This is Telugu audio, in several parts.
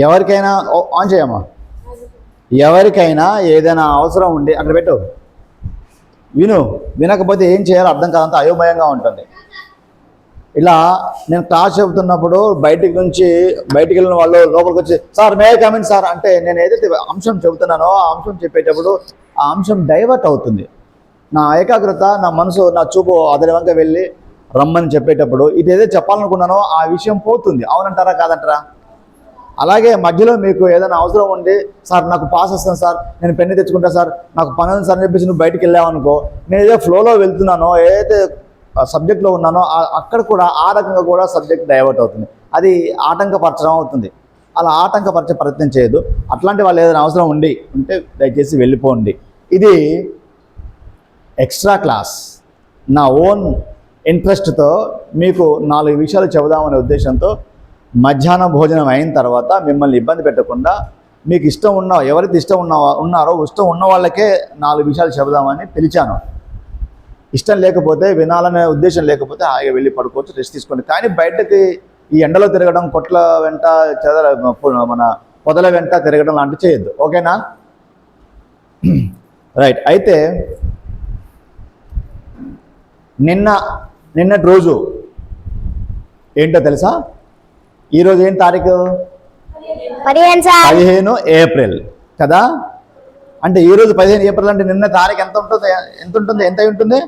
ఎవరికైనా ఆన్ చేయమ్మా. ఎవరికైనా ఏదైనా అవసరం ఉండి అక్కడ పెట్టు, వినకపోతే ఏం చేయాలో అర్థం కాదంత అయోమయంగా ఉంటుంది. ఇలా నేను క్లాస్ చెబుతున్నప్పుడు బయటికి వెళ్ళిన వాళ్ళు లోపలికి వచ్చి సార్ మే కమిన్ సార్ అంటే నేను ఏదైతే అంశం చెబుతున్నానో ఆ అంశం చెప్పేటప్పుడు ఆ అంశం డైవర్ట్ అవుతుంది. నా ఏకాగ్రత, నా మనసు, నా చూపు అతని వంక వెళ్ళి రమ్మని చెప్పేటప్పుడు ఇది ఏదైతే చెప్పాలనుకున్నానో ఆ విషయం పోతుంది. అవునంటారా కాదంటారా? అలాగే మధ్యలో మీకు ఏదైనా అవసరం ఉండి సార్ నాకు పాస్ వస్తాను సార్, నేను పెన్ను తెచ్చుకుంటా సార్, నాకు పని ఉంది సార్ అని చెప్పేసి నువ్వు బయటికి వెళ్ళావనుకో, నేను ఏదో ఫ్లోలో వెళ్తున్నానో ఏదైతే సబ్జెక్ట్లో ఉన్నానో అక్కడ కూడా ఆ రకంగా కూడా సబ్జెక్ట్ డైవర్ట్ అవుతుంది. అది ఆటంకపరచడం అవుతుంది. అలా ఆటంకపరిచే ప్రయత్నం చేయదు. అట్లాంటి వాళ్ళు ఏదైనా అవసరం ఉంటే దయచేసి వెళ్ళిపోండి. ఇది ఎక్స్ట్రా క్లాస్. నా ఓన్ ఇంట్రెస్ట్తో మీకు 4 విషయాలు చెబుదామనే ఉద్దేశంతో మధ్యాహ్నం భోజనం అయిన తర్వాత మిమ్మల్ని ఇబ్బంది పెట్టకుండా మీకు ఇష్టం ఎవరైతే ఇష్టం ఉన్నారో ఇష్టం ఉన్న వాళ్ళకే 4 విషయాలు చెబుదామని పిలిచాను. ఇష్టం లేకపోతే, వినాలనే ఉద్దేశం లేకపోతే హాయిగా వెళ్ళి పడుకోవచ్చు, రెస్ట్ తీసుకోండి. కానీ బయటకి ఈ ఎండలో తిరగడం, కొట్ల వెంట మన పొదల వెంట తిరగడం లాంటివి చేయొద్దు. ఓకేనా? రైట్. అయితే నిన్నటి రోజు ఏంటో తెలుసా? ఈరోజు ఏం తారీఖు? 15 ఏప్రిల్ కదా. అంటే ఈరోజు 15 ఏప్రిల్ అంటే నిన్న తారీఖు ఎంత అయి ఉంటుంది?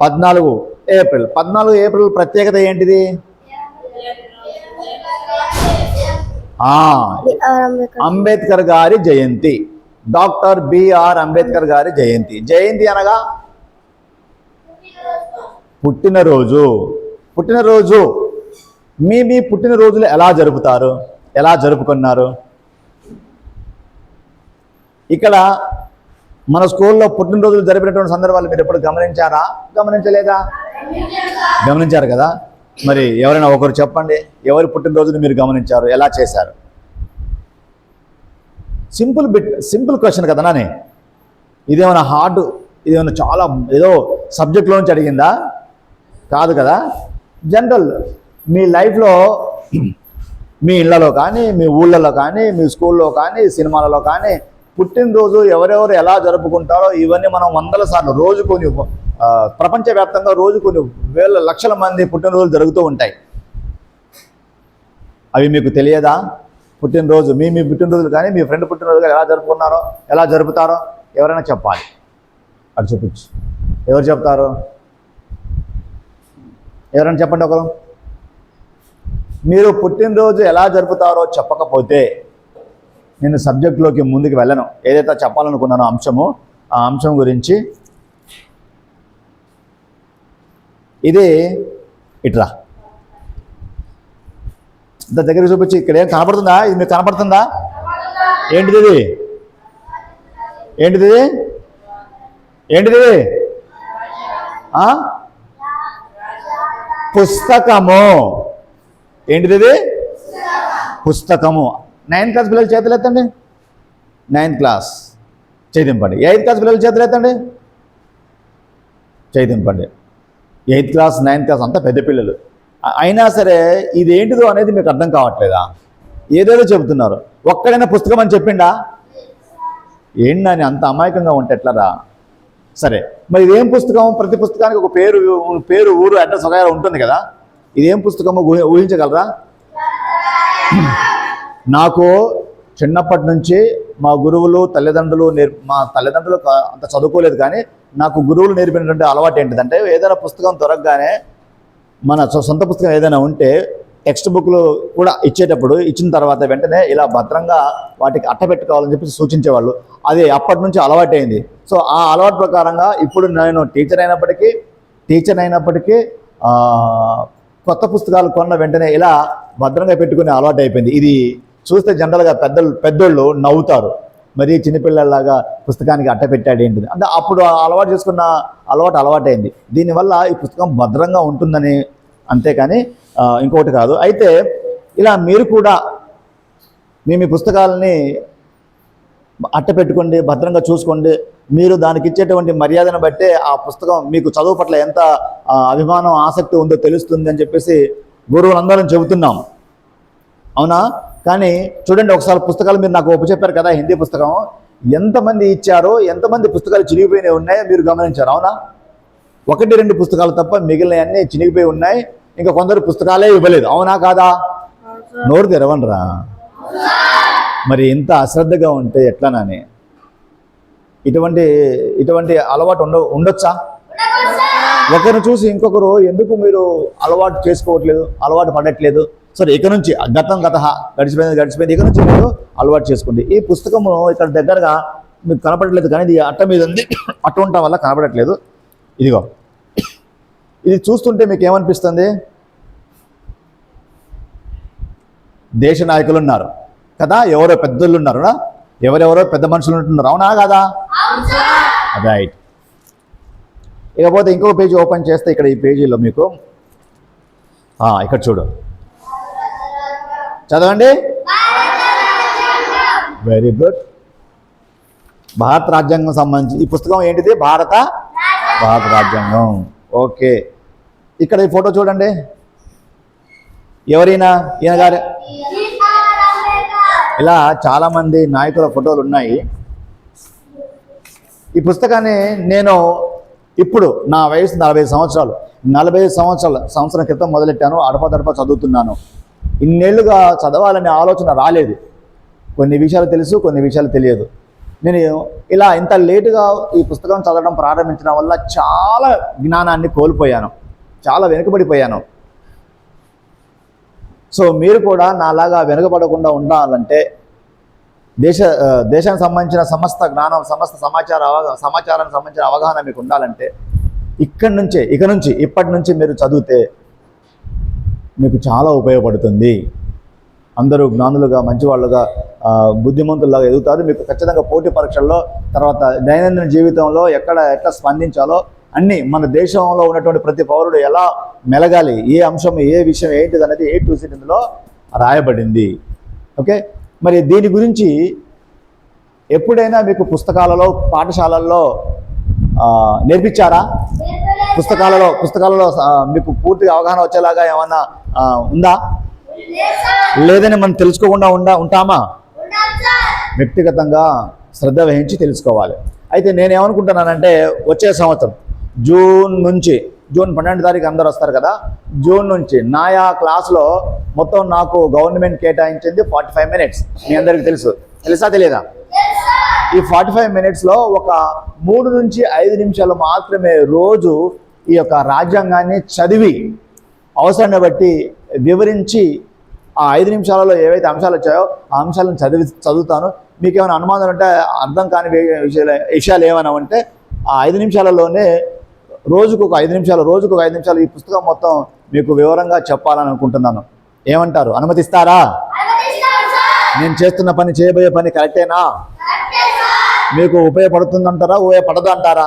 14 ఏప్రిల్. 14 ఏప్రిల్ ప్రత్యేకత ఏంటిది? అంబేద్కర్ గారి జయంతి. డాక్టర్ బిఆర్ అంబేద్కర్ గారి జయంతి. జయంతి అనగా పుట్టినరోజు. మీ పుట్టినరోజులు ఎలా జరుపుతారు, ఎలా జరుపుకున్నారు? ఇక్కడ మన స్కూల్లో పుట్టినరోజులు జరిపినటువంటి సందర్భాలు మీరు ఎప్పుడు గమనించారా? గమనించలేదా? గమనించారు కదా. మరి ఎవరైనా ఒకరు చెప్పండి, ఎవరి పుట్టినరోజును మీరు గమనించారు, ఎలా చేశారు? సింపుల్ క్వశ్చన్ కదా నాని. ఇదేమైనా హార్డ్, ఇదేమైనా చాలా ఏదో సబ్జెక్ట్లో నుంచి అడిగిందా? కాదు కదా. జనరల్ మీ లైఫ్లో, మీ ఇళ్లలో కానీ, మీ ఊళ్ళలో కానీ, మీ స్కూల్లో కానీ, సినిమాలలో కానీ పుట్టినరోజు ఎవరెవరు ఎలా జరుపుకుంటారో ఇవన్నీ మనం 100 సార్లు రోజు కొన్ని ప్రపంచవ్యాప్తంగా రోజు కొన్ని వేల లక్షల మంది పుట్టినరోజులు జరుగుతూ ఉంటాయి. అవి మీకు తెలియదా? పుట్టినరోజు మీ పుట్టినరోజులు కానీ, మీ ఫ్రెండ్ పుట్టినరోజు ఎలా జరుపుతారో ఎవరైనా చెప్పాలి. అటు చూపించు. ఎవరు చెప్తారు? ఎవరైనా చెప్పండి ఒకరు. మీరు పుట్టినరోజు ఎలా జరుపుతారో చెప్పకపోతే నేను సబ్జెక్టులోకి ముందుకు వెళ్ళను. ఏదైతే చెప్పాలనుకున్నానో అంశము, ఆ అంశం గురించి ఇది ఇట్లా ఇంత దగ్గర చూపించి ఇక్కడ ఏం కనపడుతుందా? ఇది మీకు కనపడుతుందా? ఏంటిది? పుస్తకము. ఏంటిది? పుస్తకము. 9th క్లాస్ పిల్లలు చేతులు ఎత్తండి. 9th class చైతింపండి. 8th క్లాస్ పిల్లలు చేతులు ఎత్తండి, చైతింపండి. 8th క్లాస్ 9th క్లాస్ అంతా పెద్ద పిల్లలు. అయినా సరే ఇదేంటిదో అనేది మీకు అర్థం కావట్లేదా? ఏదేదో చెబుతున్నారు. ఒక్కడైనా పుస్తకం అని చెప్పిండా? ఏంటని అంత అమాయకంగా ఉంటే ఎట్లరా? సరే, మరి ఇదేం పుస్తకం? ప్రతి పుస్తకానికి ఒక పేరు, ఊరు, అడ్రస్ వగైరా ఉంటుంది కదా. ఇదేం పుస్తకమో ఊహించగలరా? నాకు చిన్నప్పటి నుంచి మా గురువులు, మా తల్లిదండ్రులు అంత చదువుకోలేదు, కానీ నాకు గురువులు నేర్పినటువంటి అలవాటు ఏంటిదంటే ఏదైనా పుస్తకం దొరకగానే మన సొంత పుస్తకం ఏదైనా ఉంటే టెక్స్ట్ బుక్లు కూడా ఇచ్చిన తర్వాత వెంటనే ఇలా భద్రంగా వాటికి అట్టపెట్టుకోవాలని చెప్పి సూచించేవాళ్ళు. అది అప్పటి నుంచి అలవాటైంది. సో ఆ అలవాటు ప్రకారంగా ఇప్పుడు నేను టీచర్ అయినప్పటికీ కొత్త పుస్తకాలు కొన్న వెంటనే ఇలా భద్రంగా పెట్టుకునే అలవాటు అయిపోయింది. ఇది చూస్తే జనరల్గా పెద్దోళ్ళు నవ్వుతారు. మరి చిన్నపిల్లలాగా పుస్తకానికి అట్ట పెట్టాడు ఏంటిది అంటే అప్పుడు అలవాటు చేసుకున్న అలవాటైంది. దీనివల్ల ఈ పుస్తకం భద్రంగా ఉంటుందని, అంతేకాని ఇంకొకటి కాదు. అయితే ఇలా మీరు కూడా మీ పుస్తకాలని అట్ట పెట్టుకోండి, భద్రంగా చూసుకోండి. మీరు దానికి ఇచ్చేటువంటి మర్యాదను బట్టే ఆ పుస్తకం మీకు చదువు పట్ల ఎంత అభిమానం, ఆసక్తి ఉందో తెలుస్తుంది అని చెప్పేసి గురువులందరం చెబుతున్నాం. అవునా? కానీ చూడండి ఒకసారి పుస్తకాలు మీరు నాకు చెప్పారు కదా, హిందీ పుస్తకం ఎంతమంది ఇచ్చారో, ఎంతమంది పుస్తకాలు చినిగిపోయినవి ఉన్నాయో మీరు గమనించారు, అవునా? 1-2 పుస్తకాలు తప్ప మిగిలినవన్నీ చినిగిపోయి ఉన్నాయి. ఇంకా కొందరు పుస్తకాలే ఇవ్వలేదు, అవునా కాదా? నోరు తెరవండిరా. మరి ఇంత అశ్రద్ధగా ఉంటే ఎట్లానని? ఇటువంటి అలవాటు ఉండొచ్చా? ఒకరిని చూసి ఇంకొకరు ఎందుకు మీరు అలవాటు చేసుకోవట్లేదు, అలవాటు పడట్లేదు? సరే, ఇక నుంచి గడిచిపోయింది, ఇక నుంచి మీరు అలవాటు చేసుకోండి. ఈ పుస్తకము ఇక్కడ దగ్గరగా మీకు కనపడట్లేదు, కానీ ఇది అట్ట మీద ఉంది, అట్ట ఉండటం వల్ల కనపడట్లేదు. ఇదిగో, ఇది చూస్తుంటే మీకు ఏమనిపిస్తుంది? దేశ నాయకులు ఉన్నారు కదా, ఎవరో పెద్దలు ఉన్నారు, ఎవరెవరో పెద్ద మనుషులు ఉంటున్నారు, అవునా కాదా? రైట్. ఇకపోతే ఇంకో పేజీ ఓపెన్ చేస్తే ఇక్కడ ఈ పేజీలో మీకు ఇక్కడ చూడు, చదవండి. Very good. భారత రాజ్యాంగం సంబంధించి ఈ పుస్తకం ఏంటిది? భారత రాజ్యాంగం. ఓకే, ఇక్కడ ఈ ఫోటో చూడండి. ఎవరైనా ఈయన గారు, ఇలా చాలామంది నాయకుల ఫోటోలు ఉన్నాయి. ఈ పుస్తకాన్ని నేను ఇప్పుడు నా వయసు 45 సంవత్సరాలు, 45 సంవత్సరం క్రితం మొదలెట్టాను. అడపదడప చదువుతున్నాను. ఇన్నేళ్లుగా చదవాలనే ఆలోచన రాలేదు. కొన్ని విషయాలు తెలుసు, కొన్ని విషయాలు తెలియదు. నేను ఇలా ఇంత లేటుగా ఈ పుస్తకం చదవడం ప్రారంభించడం వల్ల చాలా జ్ఞానాన్ని కోల్పోయాను, చాలా వెనుకబడిపోయాను. సో మీరు కూడా నాలాగా వెనుకబడకుండా ఉండాలంటే, దేశానికి సంబంధించిన సమస్త జ్ఞానం, సమస్త సమాచారానికి సంబంధించిన అవగాహన మీకు ఉండాలంటే ఇప్పటి నుంచి మీరు చదివితే మీకు చాలా ఉపయోగపడుతుంది. అందరూ జ్ఞానులుగా, మంచివాళ్ళుగా, బుద్ధిమంతులుగా ఎదుగుతారు. మీకు ఖచ్చితంగా పోటీ పరీక్షల్లో, తర్వాత దైనందిన జీవితంలో ఎట్లా స్పందించాలో అన్నీ, మన దేశంలో ఉన్నటువంటి ప్రతి పౌరుడు ఎలా మెలగాలి, ఏ అంశం, ఏ విషయం ఏంటిది అనేది A to Z ఇందులో రాయబడింది. ఓకే, మరి దీని గురించి ఎప్పుడైనా మీకు పుస్తకాలలో, పాఠశాలల్లో నేర్పించారా? పుస్తకాలలో మీకు పూర్తిగా అవగాహన వచ్చేలాగా ఏమన్నా ఉందా? లేదని మనం తెలుసుకోకుండా ఉంటామా? వ్యక్తిగతంగా శ్రద్ధ వహించి తెలుసుకోవాలి. అయితే నేనేమనుకుంటున్నానంటే, వచ్చే సంవత్సరం జూన్ 12 తారీఖు అందరూ వస్తారు కదా, జూన్ నుంచి నాయా క్లాస్లో మొత్తం నాకు గవర్నమెంట్ కేటాయించింది 45 మినిట్స్. మీ అందరికీ తెలుసా తెలియదా? ఈ 45 మినిట్స్లో ఒక 3 నుంచి 5 నిమిషాలు మాత్రమే రోజు ఈ యొక్క రాజ్యాంగాన్ని చదివి, అవసరాన్ని బట్టి వివరించి, ఆ 5 నిమిషాలలో ఏవైతే అంశాలు వచ్చాయో ఆ అంశాలను చదువుతాను. మీకు ఏమైనా అనుమానాలు ఉంటే, అర్థం కాని విషయాలు ఏమైనా ఉంటే ఆ 5 నిమిషాలలోనే రోజుకు ఒక 5 నిమిషాలు ఈ పుస్తకం మొత్తం మీకు వివరంగా చెప్పాలని అనుకుంటున్నాను. ఏమంటారు? అనుమతిస్తారా? నేను చేస్తున్న పని, చేయబోయే పని కరెక్టేనా? మీకు ఉపయోగపడుతుందంటారా, ఉపయోగపడదు అంటారా?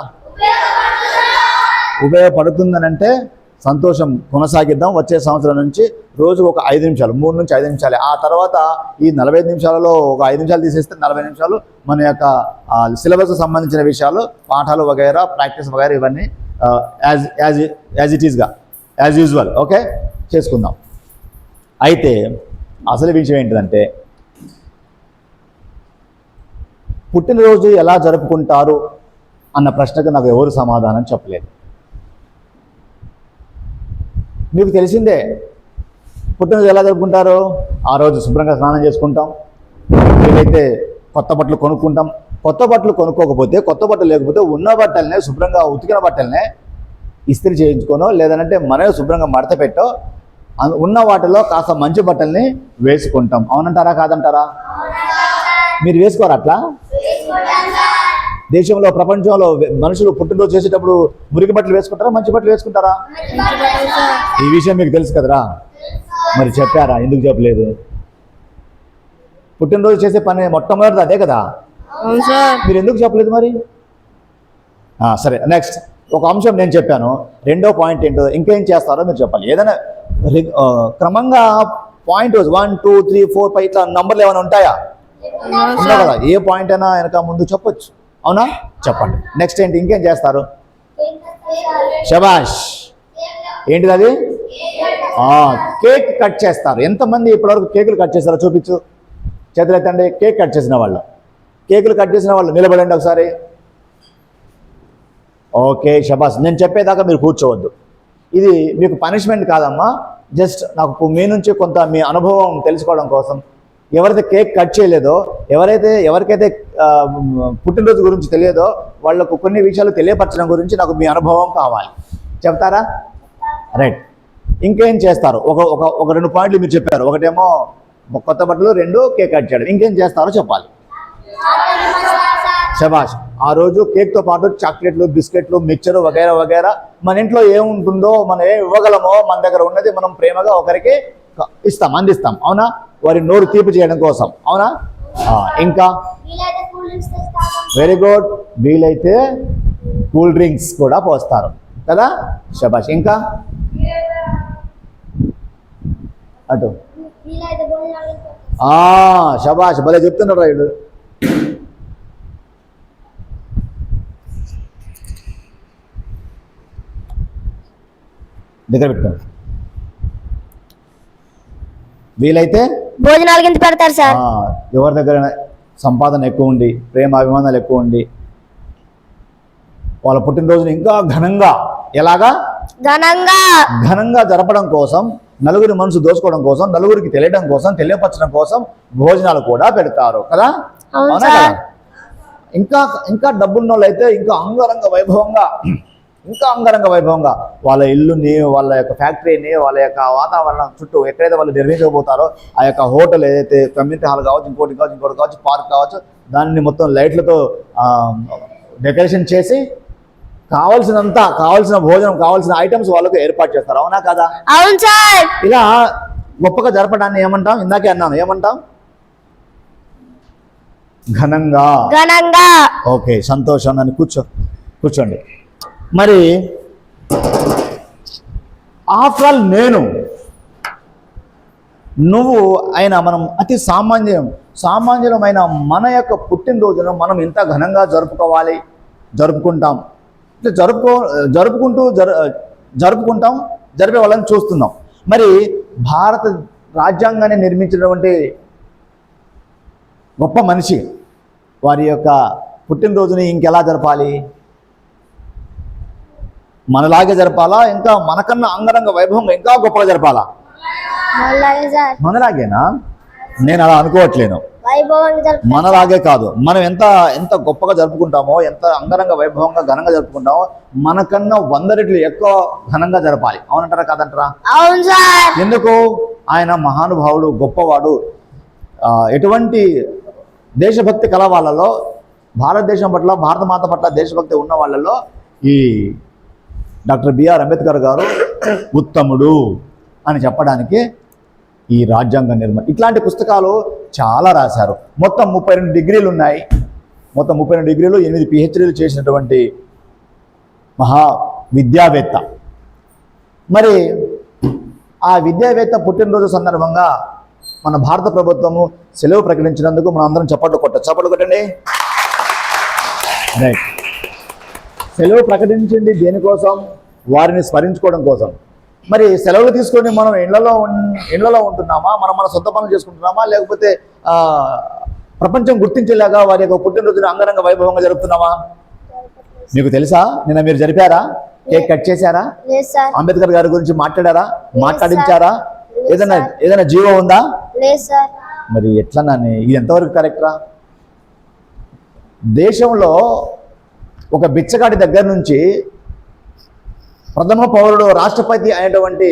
ఉపయోగపడుతుందని అంటే సంతోషం, కొనసాగిద్దాం. వచ్చే సంవత్సరం నుంచి రోజుకు ఒక 5 నిమిషాలు, 3 నుంచి 5 నిమిషాలే. ఆ తర్వాత ఈ 45 నిమిషాలలో ఒక 5 నిమిషాలు తీసేస్తే 40 నిమిషాలు మన యొక్క సిలబస్కు సంబంధించిన విషయాలు, పాఠాలు వగైరా, ప్రాక్టీస్ వగైరా, ఇవన్నీ యాజ్ ఇట్ ఈస్గా, యాజ్ యూజువల్ ఓకే చేసుకుందాం. అయితే అసలు విషయం ఏంటిదంటే, పుట్టినరోజు ఎలా జరుపుకుంటారు అన్న ప్రశ్నకు నాకు ఎవరు సమాధానం చెప్పలేదు. మీకు తెలిసిందే, పుట్టినరోజు ఎలా జరుపుకుంటారు? ఆ రోజు శుభ్రంగా స్నానం చేసుకుంటాం, వీలైతే కొత్త బట్టలు కొనుక్కుంటాం. కొత్త బట్టలు కొనుక్కోకపోతే, కొత్త బట్టలు లేకపోతే ఉన్న బట్టలనే, శుభ్రంగా ఉతికిన బట్టలనే ఇస్త్రీ చేయించుకోనో, లేదంటే మనమే శుభ్రంగా మడత పెట్టో, ఉన్న వాటిలో కాస్త మంచి బట్టల్ని వేసుకుంటాం. అవునంటారా కాదంటారా? మీరు వేసుకోరు అట్లా? దేశంలో, ప్రపంచంలో మనుషులు పుట్టినరోజు చేసేటప్పుడు మురికి బట్టలు వేసుకుంటారా, మంచి బట్టలు వేసుకుంటారా? ఈ విషయం మీకు తెలుసు కదరా, మరి చెప్పారా? ఎందుకు చెప్పలేదు? పుట్టినరోజు చేసే పని మొట్టమొదటిది అదే కదా, మీరు ఎందుకు చెప్పలేదు మరి? సరే, నెక్స్ట్ ఒక అంశం నేను చెప్పాను. రెండో పాయింట్ ఏంటో, ఇంకేం చేస్తారో మీరు చెప్పాలి. ఏదైనా క్రమంగా పాయింట్ 1, 2, 3, 4, 5 ఇట్లా నంబర్లు ఏమైనా ఉంటాయా? ఉన్నా కదా, ఏ పాయింట్ అయినా వెనక ముందు చెప్పొచ్చు. అవునా? చెప్పండి. నెక్స్ట్ ఏంటి, ఇంకేం చేస్తారు? శబాష్. ఏంటిది అది? కేక్ కట్ చేస్తారు. ఎంతమంది ఇప్పటివరకు కేకులు కట్ చేస్తారో చూపించు, చేతులు ఎత్తండి. కేక్ కట్ చేసిన వాళ్ళు, కేకులు కట్ చేసిన వాళ్ళు నిలబడండి ఒకసారి. ఓకే, షబాస్. నేను చెప్పేదాకా మీరు కూర్చోవద్దు. ఇది మీకు పనిష్మెంట్ కాదమ్మా, జస్ట్ నాకు మీ నుంచి కొంత మీ అనుభవం తెలుసుకోవడం కోసం. ఎవరైతే కేక్ కట్ చేయలేదో, ఎవరికైతే పుట్టినరోజు గురించి తెలియదో వాళ్ళకు కొన్ని విషయాలు తెలియపరచడం గురించి నాకు మీ అనుభవం కావాలి. చెప్తారా? రైట్. ఇంకేం చేస్తారు? ఒక 2 పాయింట్లు మీరు చెప్పారు. ఒకటేమో కొత్త బట్టలు, 2 కేక్ కట్ చేయడం. ఇంకేం చేస్తారో చెప్పాలి. శబాష్. ఆ రోజు కేక్తో పాటు చాక్లెట్లు, బిస్కెట్లు, మిక్చర్ వగైరా వగైరా మన ఇంట్లో ఏముంటుందో, మనం ఏం ఇవ్వగలమో, మన దగ్గర ఉన్నది మనం ప్రేమగా ఒకరికి ఇస్తాం, అందిస్తాం. అవునా? వారి నోరు తీపి చేయడం కోసం. అవునా? ఇంకా వెరీ గుడ్. వీలైతే కూల్ డ్రింక్స్ కూడా పోస్తారు కదా. శబాష్. ఇంకా అటు శబాష్, భలే చెప్తున్నారు రైడు. దగ్గర పెట్టుకోండి. వీలైతే భోజనాలు కింద పెడతారు సార్. ఎవరి దగ్గర సంపాదన ఎక్కువ ఉండి, ప్రేమ అభిమానాలు ఎక్కువ ఉండి, వాళ్ళ పుట్టినరోజుని ఇంకా ఘనంగా, ఎలాగా ఘనంగా జరపడం కోసం, నలుగురి మనసు దోచుకోవడం కోసం, నలుగురికి తెలియడం కోసం, తెలియపరచడం కోసం భోజనాలు కూడా పెడతారు కదా. అవునా కదా? ఇంకా డబ్బున్న వాళ్ళు అయితే ఇంకా అంగరంగ వైభవంగా వాళ్ళ ఇల్లుని, వాళ్ళ యొక్క ఫ్యాక్టరీని, వాళ్ళ యొక్క వాతావరణం చుట్టూ ఎక్కడైతే వాళ్ళు నిర్మించబోతారో ఆ యొక్క హోటల్ ఏదైతే కమ్యూనిటీ హాల్ కావచ్చు, ఇంకోటి కావచ్చు, పార్క్ కావచ్చు, దాన్ని మొత్తం లైట్లతో డెకరేషన్ చేసి కావాల్సిన భోజనం, కావాల్సిన ఐటమ్స్ వాళ్ళకు ఏర్పాటు చేస్తారు. అవునా కదా? అవును సార్. ఇలా గొప్పగా జరపడాన్ని ఏమంటాం? ఇందాకే అన్నాను, ఏమంటాం? ఘనంగా. ఓకే, సంతోషం. నన్ను కూర్చోండి. మరి ఆఫ్టర్ ఆల్ నువ్వు అయినా మనం అతి సామాన్యమైన మన యొక్క పుట్టినరోజును మనం ఇంత ఘనంగా జరుపుకుంటాం. జరుపుకుంటాం, జరిపే వాళ్ళని చూస్తున్నాం. మరి భారత రాజ్యాంగాన్ని నిర్మించినటువంటి గొప్ప మనిషి వారి యొక్క పుట్టినరోజుని ఇంకెలా జరపాలి? మనలాగే జరపాలా? ఇంకా మనకన్నా అంగరంగ వైభవంగా ఇంకా గొప్పగా జరపాలా? మనలాగేనా? నేను అలా అనుకోవట్లేను. మనలాగే కాదు, మనం ఎంత గొప్పగా జరుపుకుంటామో, ఎంత అంగరంగ వైభవంగా ఘనంగా జరుపుకుంటామో, మనకన్నా 100 రెట్లు ఎక్కువ ఘనంగా జరపాలి. అవునంటారా కాదంటారా? ఎందుకు? ఆయన మహానుభావుడు, గొప్పవాడు. ఎటువంటి దేశభక్తి కల వాళ్ళలో, భారతదేశం పట్ల, భారతమాత పట్ల దేశభక్తి ఉన్న వాళ్ళలో ఈ డాక్టర్ బిఆర్ అంబేద్కర్ గారు ఉత్తముడు అని చెప్పడానికి ఈ రాజ్యాంగ నిర్మాణ, ఇట్లాంటి పుస్తకాలు చాలా రాశారు. మొత్తం 32 డిగ్రీలు ఉన్నాయి. మొత్తం 32 డిగ్రీలు, 8 పిహెచ్డీలు చేసినటువంటి మహా విద్యావేత్త. మరి ఆ విద్యావేత్త పుట్టినరోజు సందర్భంగా మన భారత ప్రభుత్వము సెలవు ప్రకటించినందుకు మనం అందరం చప్పట్లు కొట్టండి. రైట్. సెలవు ప్రకటించింది దేనికోసం? వారిని స్మరించుకోవడం కోసం. మరి సెలవులు తీసుకొని మనం ఇళ్లలో ఉంటున్నామా? మన సొంత పనులు చేసుకుంటున్నామా? లేకపోతే ప్రపంచం గుర్తించేలాగా వారి యొక్క పుట్టినరోజుని అంగరంగ వైభవంగా జరుపుతున్నామా? మీకు తెలుసా? నిన్న మీరు జరిపారా? కేక్ కట్ చేశారా? అంబేద్కర్ గారి గురించి మాట్లాడించారా? ఏదైనా జీవం ఉందా? మరి ఎట్లా నాని? ఇది ఎంతవరకు కరెక్టరా? దేశంలో ఒక బిచ్చగాడి దగ్గర నుంచి ప్రథమ పౌరుడు అయినటువంటి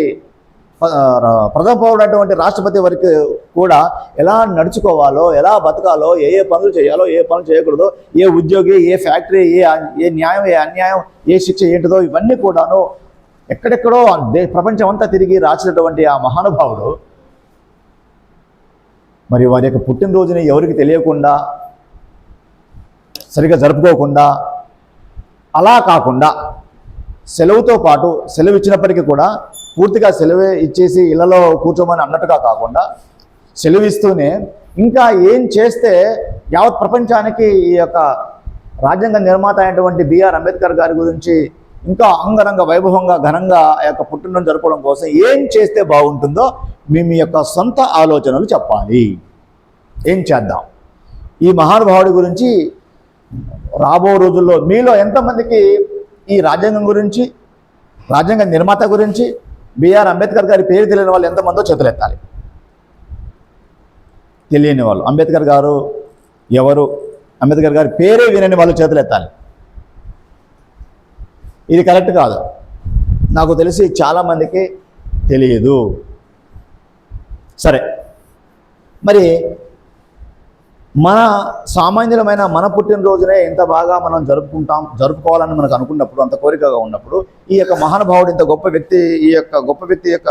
రాష్ట్రపతి వరకు కూడా ఎలా నడుచుకోవాలో, ఎలా బతకాలో, ఏ పనులు చేయాలో, ఏ పనులు చేయకూడదో, ఏ ఉద్యోగి, ఏ ఫ్యాక్టరీ, ఏ న్యాయం, ఏ అన్యాయం, ఏ శిక్ష ఏంటిదో ఇవన్నీ కూడాను ఎక్కడెక్కడో ప్రపంచం అంతా తిరిగి రాసినటువంటి ఆ మహానుభావుడు మరి వారి యొక్క పుట్టినరోజుని ఎవరికి తెలియకుండా, సరిగా జరుపుకోకుండా, అలా కాకుండా సెలవుతో పాటు సెలవు ఇచ్చినప్పటికీ కూడా పూర్తిగా సెలవు ఇచ్చేసి ఇళ్లలో కూర్చోమని అన్నట్టుగా కాకుండా సెలవు ఇస్తూనే ఇంకా ఏం చేస్తే యావత్ ప్రపంచానికి ఈ యొక్క రాజ్యాంగ నిర్మాత అయినటువంటి బిఆర్ అంబేద్కర్ గారి గురించి ఇంకా అంగరంగ వైభవంగా ఘనంగా ఆ యొక్క పుట్టినరోజు జరుపుకోవడం కోసం ఏం చేస్తే బాగుంటుందో మీ యొక్క సొంత ఆలోచనలు చెప్పాలి. ఏం చేద్దాం? ఈ మహానుభావుడి గురించి రాబో రోజుల్లో మీలో ఎంతమందికి ఈ రాజ్యాంగం గురించి, రాజ్యాంగ నిర్మాత గురించి, బిఆర్ అంబేద్కర్ గారి పేరు తెలియని వాళ్ళు ఎంతమందో చేతులెత్తాలి. తెలియని వాళ్ళు, అంబేద్కర్ గారు ఎవరు, అంబేద్కర్ గారి పేరే వినని వాళ్ళు చేతులెత్తాలి. ఇది కరెక్ట్ కాదు. నాకు తెలిసి చాలామందికి తెలియదు. సరే, మరి మన సామాన్యులమైన మన పుట్టినరోజునే ఎంత బాగా మనం జరుపుకోవాలని మనకు అనుకున్నప్పుడు, అంత కోరికగా ఉన్నప్పుడు, ఈ యొక్క మహానుభావుడు ఇంత గొప్ప వ్యక్తి, ఈ యొక్క గొప్ప వ్యక్తి యొక్క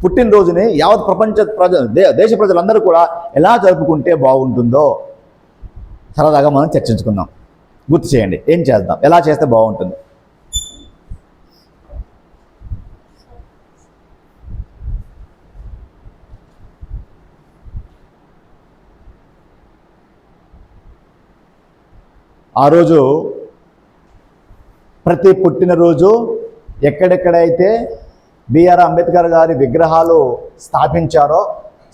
పుట్టినరోజుని యావత్ ప్రపంచ దేశ ప్రజలందరూ కూడా ఎలా జరుపుకుంటే బాగుంటుందో సరదాగా మనం చర్చించుకుందాం. గుర్తు చేయండి, ఏం చేద్దాం, ఎలా చేస్తే బాగుంటుంది. ఆ రోజు ప్రతి పుట్టినరోజు ఎక్కడెక్కడైతే బిఆర్ అంబేద్కర్ గారి విగ్రహాలు స్థాపించారో,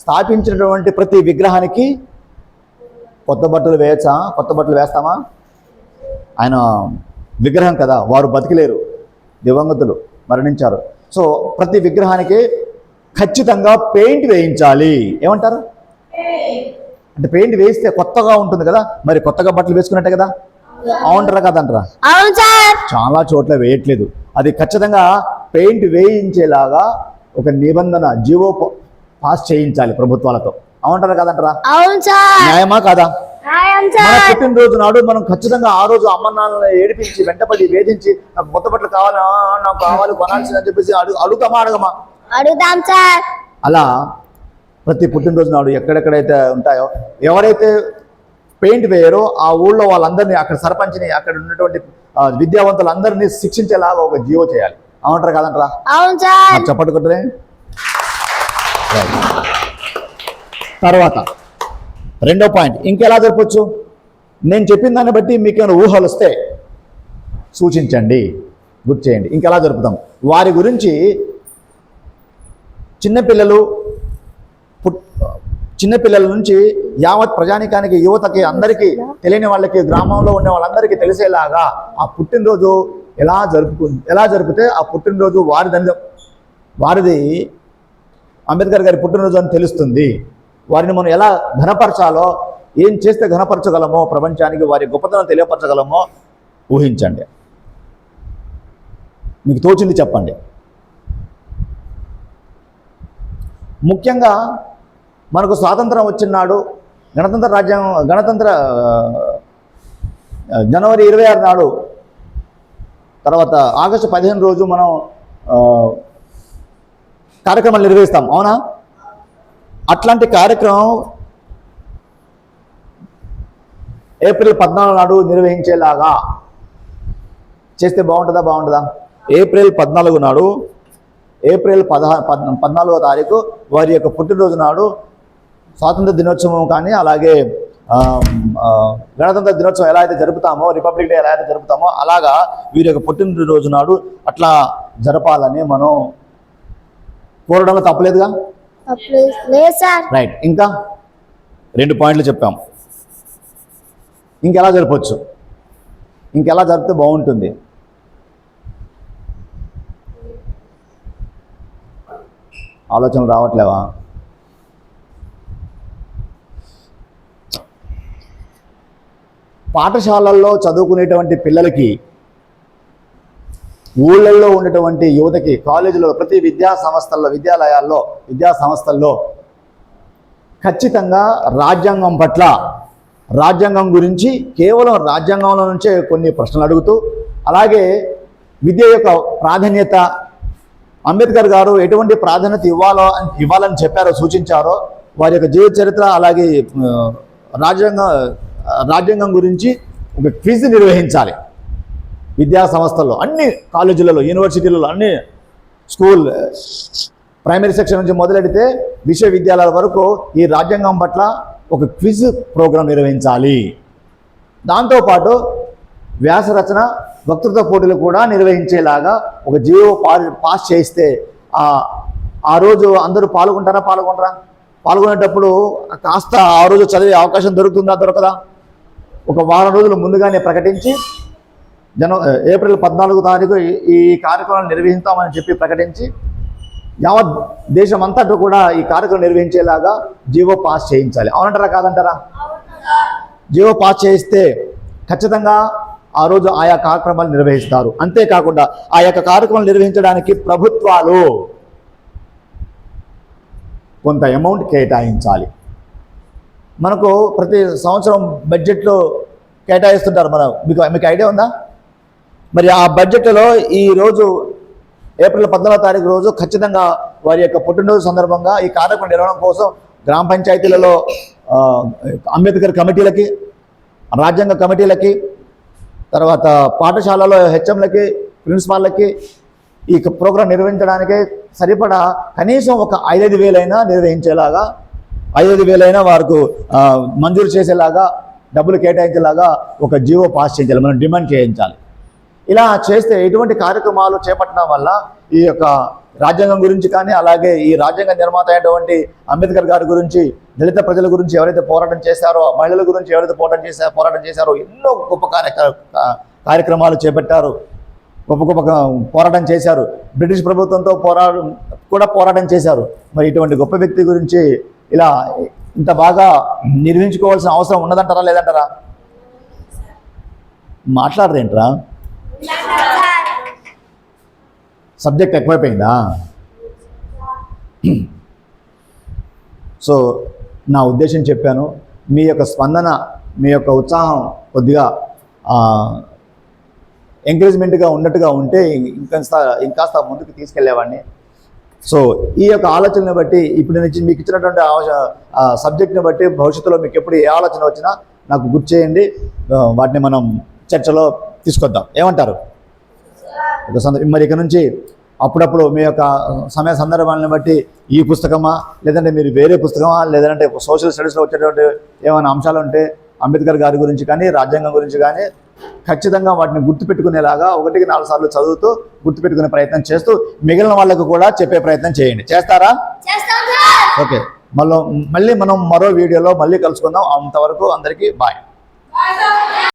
స్థాపించినటువంటి ప్రతి విగ్రహానికి కొత్త బట్టలు వేయచ్చా? కొత్త బట్టలు వేస్తామా? ఆయన విగ్రహం కదా, వారు బతికిలేరు, దివంగతులు, మరణించారు. సో ప్రతి విగ్రహానికి ఖచ్చితంగా పెయింట్ వేయించాలి. ఏమంటారు? అంటే పెయింట్ వేస్తే కొత్తగా ఉంటుంది కదా, మరి కొత్తగా బట్టలు వేసుకున్నట్టే కదా, అవునంటారా కదంటారా? అవును సార్. చాలా చోట్ల వేయట్లేదు. అది ఖచ్చితంగా పెయింట్ వేయించేలాగా ఒక నిబంధన, జీవో పాస్ చేయించాలి ప్రభుత్వాలతో. అవునంటారా కదంటారా? అవును సార్. న్యాయమా కాదా? అవును మన సార్. పుట్టినరోజు నాడు మనం ఖచ్చితంగా ఆ రోజు అమ్మ నాన్నలను ఏడిపించి, వెంటపడి, వేధించి నాకు కొత్త బట్టలు కావాలి, నాకు కావాలి, కొనాల్సిందని చెప్పేసి అడుగుతామా అడగమా? అడుగుతాం సార్. అలా ప్రతి పుట్టినరోజు నాడు ఎక్కడెక్కడైతే ఉంటాయో, ఎవరైతే పెయింట్ వేయరో ఆ ఊళ్ళో వాళ్ళందరినీ, అక్కడ సర్పంచ్ని, అక్కడ ఉన్నటువంటి విద్యావంతులందరినీ శిక్షించేలాగా ఒక జీవో చేయాలి. అవునంటారా కాదంటారా? అవును సార్. చెప్పట్టుకుంటే తర్వాత రెండో పాయింట్, ఇంకెలా జరపచ్చు? నేను చెప్పిన దాన్ని బట్టి మీకు ఏమైనా ఊహలు వస్తే సూచించండి, గుర్తు చేయండి. ఇంకెలా జరుపుతాం? వారి గురించి చిన్నపిల్లల నుంచి యావత్ ప్రజానికానికి, యువతకి, అందరికీ, తెలియని వాళ్ళకి, గ్రామంలో ఉన్న వాళ్ళందరికీ తెలిసేలాగా ఆ పుట్టినరోజు ఎలా జరిపితే ఆ పుట్టినరోజు వారిది అంబేద్కర్ గారి పుట్టినరోజు అని తెలుస్తుంది. వారిని మనం ఎలా ఘనపరచాలో, ఏం చేస్తే ఘనపరచగలమో, ప్రపంచానికి వారి గొప్పతనం తెలియపరచగలమో ఊహించండి. మీకు తోచింది చెప్పండి. ముఖ్యంగా మనకు స్వాతంత్రం వచ్చినాడు, జనవరి 26 నాడు, తర్వాత ఆగస్టు 15 రోజు మనం కార్యక్రమాలు నిర్వహిస్తాం. అవునా? అట్లాంటి కార్యక్రమం ఏప్రిల్ 14 నాడు నిర్వహించేలాగా చేస్తే బాగుంటుందా? ఏప్రిల్ 14 నాడు, ఏప్రిల్ 14వ తారీఖు వారి యొక్క పుట్టినరోజు నాడు స్వాతంత్ర దినోత్సవం కానీ, అలాగే గణతంత్ర దినోత్సవం ఎలా అయితే జరుపుతామో, రిపబ్లిక్ డే ఎలా అయితే జరుపుతామో, అలాగా వీరి యొక్క పుట్టినరోజు నాడు అట్లా జరపాలని మనం కోరడంలో తప్పలేదుగా? లేదు సార్. రైట్. ఇంకా 2 పాయింట్లు చెప్పాం. ఇంకెలా జరపచ్చు? ఇంకెలా జరిపితే బాగుంటుంది? ఆలోచనలు రావట్లేవా? పాఠశాలల్లో చదువుకునేటువంటి పిల్లలకి, ఊళ్ళల్లో ఉన్నటువంటి యువతకి, కాలేజీలో, ప్రతి విద్యా సంస్థల్లో ఖచ్చితంగా రాజ్యాంగం పట్ల, రాజ్యాంగం గురించి, కేవలం రాజ్యాంగంలో నుంచే కొన్ని ప్రశ్నలు అడుగుతూ, అలాగే విద్య యొక్క ప్రాధాన్యత, అంబేద్కర్ గారు ఎటువంటి ప్రాధాన్యత ఇవ్వాలని చెప్పారో, సూచించారో, వారి యొక్క జీవిత చరిత్ర, అలాగే రాజ్యాంగం గురించి ఒక క్విజ్ నిర్వహించాలి విద్యా సంస్థల్లో, అన్ని కాలేజీలలో, యూనివర్సిటీలలో, అన్ని స్కూల్ ప్రైమరీ సెక్షన్ నుంచి మొదలెడితే విశ్వవిద్యాలయాల వరకు ఈ రాజ్యాంగం పట్ల ఒక క్విజ్ ప్రోగ్రాం నిర్వహించాలి. దాంతోపాటు వ్యాస రచన వక్తృత్వ పోటీలు కూడా నిర్వహించేలాగా ఒక జీవో పాస్ చేయిస్తే ఆ రోజు అందరూ పాల్గొంటారా? పాల్గొనేటప్పుడు కాస్త ఆ రోజు చదివే అవకాశం దొరకదా? ఒక వారం రోజులు ముందుగానే ప్రకటించి ఏప్రిల్ 14వ తారీఖు ఈ కార్యక్రమాన్ని నిర్వహిస్తామని చెప్పి ప్రకటించి యావత్ దేశం అంతటా కూడా ఈ కార్యక్రమం నిర్వహించేలాగా జీవో పాస్ చేయించాలి. అవునంటారా కాదంటారా? జీవో పాస్ చేయిస్తే ఖచ్చితంగా ఆ రోజు ఆయా కార్యక్రమాలు నిర్వహిస్తారు. అంతేకాకుండా ఆ యొక్క కార్యక్రమాలు నిర్వహించడానికి ప్రభుత్వాలు కొంత అమౌంట్ కేటాయించాలి. మనకు ప్రతి సంవత్సరం బడ్జెట్లో కేటాయిస్తుంటారు. మీకు ఐడియా ఉందా? మరి ఆ బడ్జెట్లో ఈరోజు ఏప్రిల్ 14వ తారీఖు రోజు ఖచ్చితంగా వారి యొక్క పుట్టినరోజు సందర్భంగా ఈ కార్యక్రమం నిర్వహణ కోసం గ్రామ పంచాయతీలలో అంబేద్కర్ కమిటీలకి, రాజ్యాంగ కమిటీలకి, తర్వాత పాఠశాలలో హెచ్ఎంలకి, ప్రిన్సిపాల్లకి ఈ ప్రోగ్రాం నిర్వహించడానికి సరిపడా కనీసం ఒక 5,000 నిర్వహించేలాగా 5,000 వారికి మంజూరు చేసేలాగా డబ్బులు కేటాయించేలాగా ఒక జీవో పాస్ చేయించాలి, మనం డిమాండ్ చేయించాలి. ఇలా చేస్తే ఎటువంటి కార్యక్రమాలు చేపట్టడం వల్ల ఈ యొక్క రాజ్యాంగం గురించి కానీ, అలాగే ఈ రాజ్యాంగ నిర్మాత అయినటువంటి అంబేద్కర్ గారి గురించి, దళిత ప్రజల గురించి ఎవరైతే పోరాటం చేశారో, మహిళల గురించి ఎవరైతే పోరాటం చేశారో ఎన్నో గొప్ప కార్యక్రమాలు చేపట్టారు, గొప్ప పోరాటం చేశారు. బ్రిటిష్ ప్రభుత్వంతో పోరాటం చేశారు. మరి ఇటువంటి గొప్ప వ్యక్తి గురించి ఇలా ఇంత బాగా నిర్వహించుకోవాల్సిన అవసరం ఉన్నదంటారా లేదంటారా? మాట్లాడరేంట్రా? సబ్జెక్ట్ ఎక్కువైపోయిందా? సో నా ఉద్దేశం చెప్పాను. మీ యొక్క స్పందన, మీ యొక్క ఉత్సాహం కొద్దిగా ఎంకరేజ్మెంట్గా ఉన్నట్టుగా ఉంటే ఇంకాస్త ముందుకు తీసుకెళ్లేవాడిని. సో ఈ యొక్క ఆలోచనని బట్టి ఇప్పుడు నుంచి మీకు ఇచ్చినటువంటి సబ్జెక్ట్ని బట్టి భవిష్యత్తులో మీకు ఎప్పుడు ఏ ఆలోచన వచ్చినా నాకు గుర్తు చేయండి. వాటిని మనం చర్చలో తీసుకొద్దాం. ఏమంటారు? మరి ఇక నుంచి అప్పుడప్పుడు మీ యొక్క సమయ సందర్భాలను బట్టి ఈ పుస్తకమా, లేదంటే మీరు వేరే పుస్తకమా, లేదంటే సోషల్ స్టడీస్లో వచ్చేటువంటి ఏమైనా అంశాలు ఉంటే అంబేద్కర్ గారి గురించి కానీ, రాజ్యాంగం గురించి కానీ ఖచ్చితంగా వాటిని గుర్తుపెట్టుకునేలాగా 1-4 సార్లు చదువుతూ గుర్తుపెట్టుకునే ప్రయత్నం చేస్తూ మిగిలిన వాళ్ళకు కూడా చెప్పే ప్రయత్నం చేయండి. చేస్తారా? ఓకే. మళ్ళీ మనం మరో వీడియోలో మళ్ళీ కలుసుకుందాం. అంతవరకు అందరికీ బాయ్.